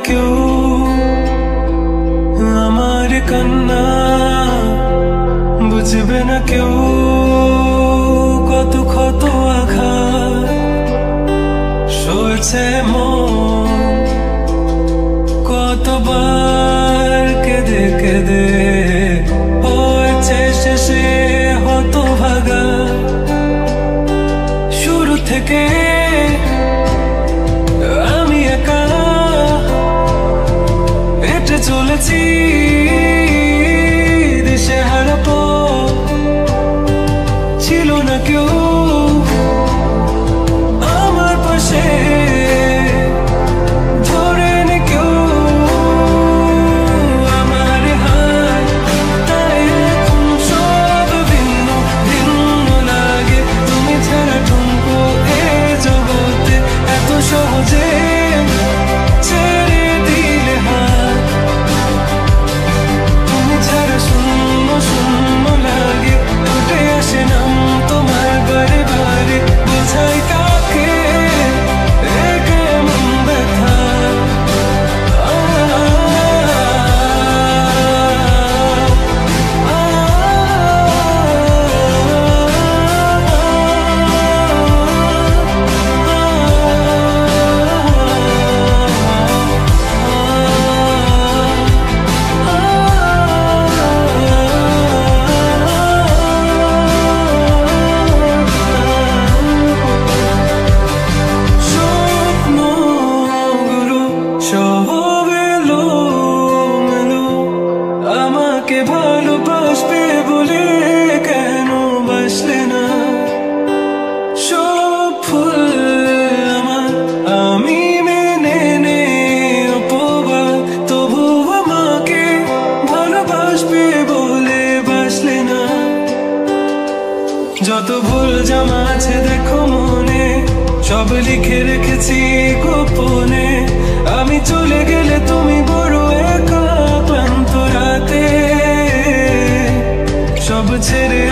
কেউ আমার কান্না, বুঝবে না কেউ কত ক্ষত আঘাত সয়েছে মন, কতবার কেঁদে কেঁদে হয়েছে শেষে হতভাগা। শুরু থেকে আমি একা হেঁটে চলেছি দিশে হারা পথ, ছিল না কেউ আমার পাশে ধরে নে কেউ আমার হাত, তাই এখন সব ভিন্ন ভিন্ন লাগে। তুমি ছাড়া ঠুনকো এ জগতে এত সহজে ছেড়ে দিলে হাত, তুমি ছাড়া শূন্য শূন্য লাগে। উঠে আসে নাম তোমার বারে বারে, বোঝাই কাকে এ কেমন ব্যথা। স্বপ্নগুলো সব এলোমেলো, আমাকে ভালোবাসবে বলে কেন বাসলে না। সব ফুল আমার আমি মেনে নে অপবাদ, তবু আমাকে ভালোবাসবে বলে বাসলে না। যত ভুল জামা আছে দেখো মনে, সব লিখে রেখেছি গোপনে। আমি চলে গেলে তুমি বড় একা ক্লান্ত রাতে, সব ছেড়ে